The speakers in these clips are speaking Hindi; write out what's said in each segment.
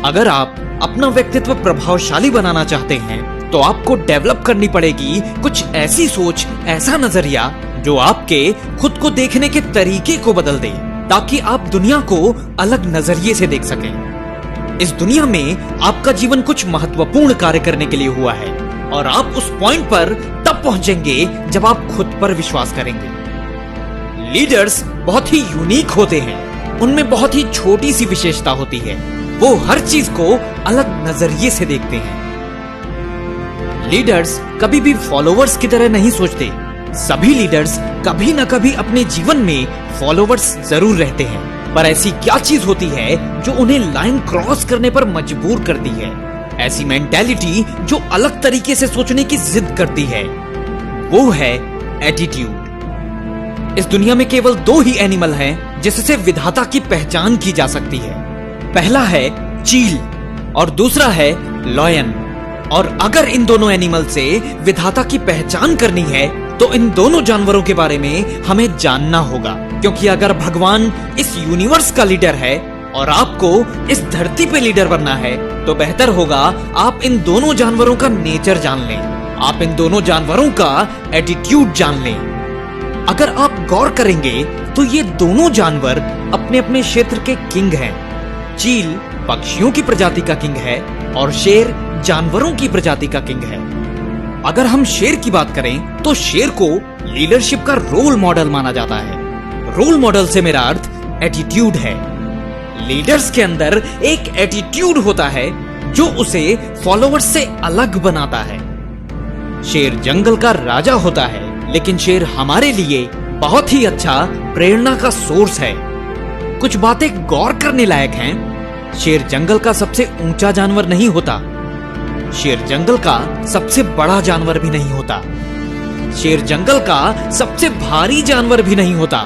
अगर आप अपना व्यक्तित्व प्रभावशाली बनाना चाहते हैं तो आपको डेवलप करनी पड़ेगी कुछ ऐसी सोच, ऐसा नजरिया जो आपके खुद को देखने के तरीके को बदल दे, ताकि आप दुनिया को अलग नजरिए से देख सकें। इस दुनिया में आपका जीवन कुछ महत्वपूर्ण कार्य करने के लिए हुआ है और आप उस पॉइंट पर तब पहुंचेंगे जब आप खुद पर विश्वास करेंगे। लीडर्स बहुत ही यूनिक होते हैं, उनमें बहुत ही छोटी सी विशेषता होती है, वो हर चीज को अलग नजरिए से देखते हैं। लीडर्स कभी भी फॉलोवर्स की तरह नहीं सोचते। सभी लीडर्स कभी न कभी अपने जीवन में फॉलोवर्स जरूर रहते हैं, पर ऐसी क्या चीज होती है जो उन्हें लाइन क्रॉस करने पर मजबूर करती है? ऐसी मेंटालिटी जो अलग तरीके से सोचने की जिद करती है, वो है एटीट्यूड। इस दुनिया में केवल दो ही एनिमल हैं जिससे विधाता की पहचान की जा सकती है। पहला है चील और दूसरा है लॉयन। और अगर इन दोनों एनिमल से विधाता की पहचान करनी है तो इन दोनों जानवरों के बारे में हमें जानना होगा, क्योंकि अगर भगवान इस यूनिवर्स का लीडर है और आपको इस धरती पे लीडर बनना है तो बेहतर होगा आप इन दोनों जानवरों का नेचर जान लें, आप इन दोनों जानवरों का एटीट्यूड जान लें। अगर आप गौर करेंगे तो ये दोनों जानवर अपने अपने क्षेत्र के किंग हैं। चील पक्षियों की प्रजाति का किंग है और शेर जानवरों की प्रजाति का किंग है। अगर हम शेर की बात करें तो शेर को लीडरशिप का रोल मॉडल माना जाता है। रोल मॉडल से मेरा अर्थ एटीट्यूड है। लीडर्स के अंदर एक एटीट्यूड होता है जो उसे फॉलोअर्स से अलग बनाता है। शेर जंगल का राजा होता है, लेकिन शेर हमारे लिए बहुत ही अच्छा प्रेरणा का सोर्स है। कुछ बातें गौर करने लायक हैं। शेर जंगल का सबसे ऊंचा जानवर नहीं होता, शेर जंगल का सबसे बड़ा जानवर भी नहीं होता, शेर जंगल का सबसे भारी जानवर भी नहीं होता,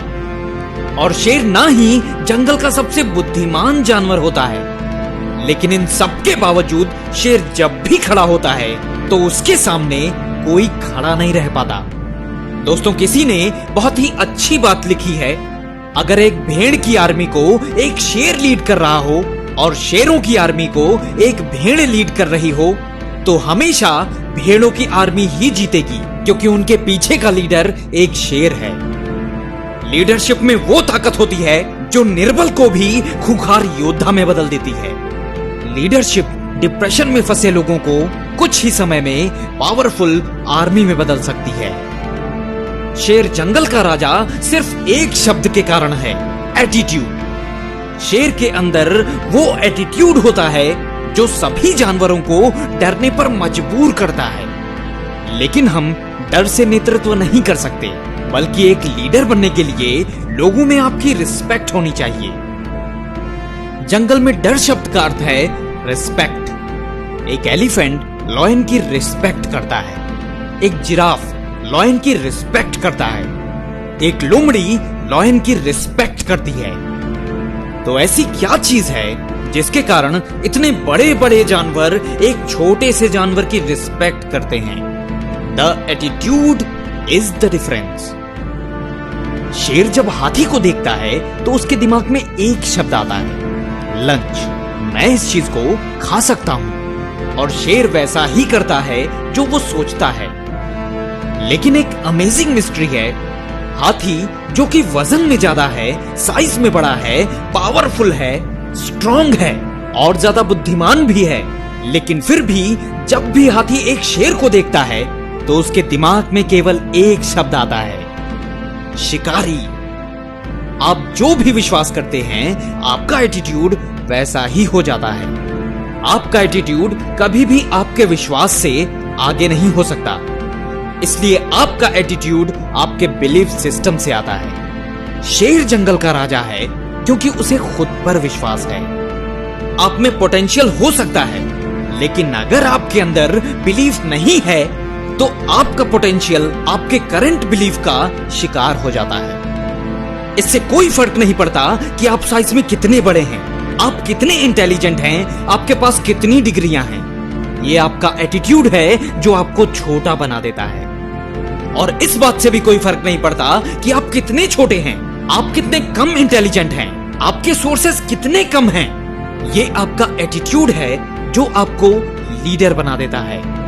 और शेर ना ही जंगल का सबसे बुद्धिमान जानवर होता है। लेकिन इन सब के बावजूद शेर जब भी खड़ा होता है तो उसके सामने कोई खड़ा नहीं रह पाता। दोस्तों, किसी ने बहुत ही अच्छी बात लिखी है, अगर एक भेड़ की आर्मी को एक शेर लीड कर रहा हो और शेरों की आर्मी को एक भेड़ लीड कर रही हो तो हमेशा भेड़ों की आर्मी ही जीतेगी, क्योंकि उनके पीछे का लीडर एक शेर है। लीडरशिप में वो ताकत होती है जो निर्बल को भी खूंखार योद्धा में बदल देती है। लीडरशिप डिप्रेशन में फंसे लोगों को कुछ ही समय में पावरफुल आर्मी में बदल सकती है। शेर जंगल का राजा सिर्फ एक शब्द के कारण है, एटीट्यूड। शेर के अंदर वो एटीट्यूड होता है जो सभी जानवरों को डरने पर मजबूर करता है। लेकिन हम डर से नेतृत्व नहीं कर सकते, बल्कि एक लीडर बनने के लिए लोगों में आपकी रिस्पेक्ट होनी चाहिए। जंगल में डर शब्द का अर्थ है रिस्पेक्ट। एक एलिफेंट लॉयन की रिस्पेक्ट करता है, एक जिराफ लॉयन की रिस्पेक्ट करता है, एक लोमड़ी लॉयन की रिस्पेक्ट करती है। तो ऐसी क्या चीज है जिसके कारण इतने बड़े बड़े जानवर एक छोटे से जानवर की रिस्पेक्ट करते हैं? The attitude is the difference. शेर जब हाथी को देखता है तो उसके दिमाग में एक शब्द आता है, लंच। मैं इस चीज को खा सकता हूं। और शेर वैसा ही करता है जो वो सोचता है। लेकिन एक अमेजिंग मिस्ट्री है, हाथी जो कि वजन में ज्यादा है, साइज में बड़ा है, पावरफुल है, स्ट्रॉन्ग है और ज्यादा बुद्धिमान भी है, लेकिन फिर भी जब भी हाथी एक शेर को देखता है तो उसके दिमाग में केवल एक शब्द आता है, शिकारी। आप जो भी विश्वास करते हैं आपका एटीट्यूड वैसा ही हो जाता है। आपका एटीट्यूड कभी भी आपके विश्वास से आगे नहीं हो सकता, इसलिए आपका एटीट्यूड आपके बिलीफ सिस्टम से आता है। शेर जंगल का राजा है क्योंकि उसे खुद पर विश्वास है। आप में पोटेंशियल हो सकता है, लेकिन अगर आपके अंदर बिलीफ नहीं है तो आपका पोटेंशियल आपके करंट बिलीफ का शिकार हो जाता है। इससे कोई फर्क नहीं पड़ता कि आप साइज में कितने बड़े हैं, आप कितने इंटेलिजेंट हैं, आपके पास कितनी डिग्रियां हैं। ये आपका एटीट्यूड है जो आपको छोटा बना देता है। और इस बात से भी कोई फर्क नहीं पड़ता कि आप कितने छोटे हैं, आप कितने कम इंटेलिजेंट हैं, आपके सोर्सेस कितने कम हैं। ये आपका एटीट्यूड है जो आपको लीडर बना देता है।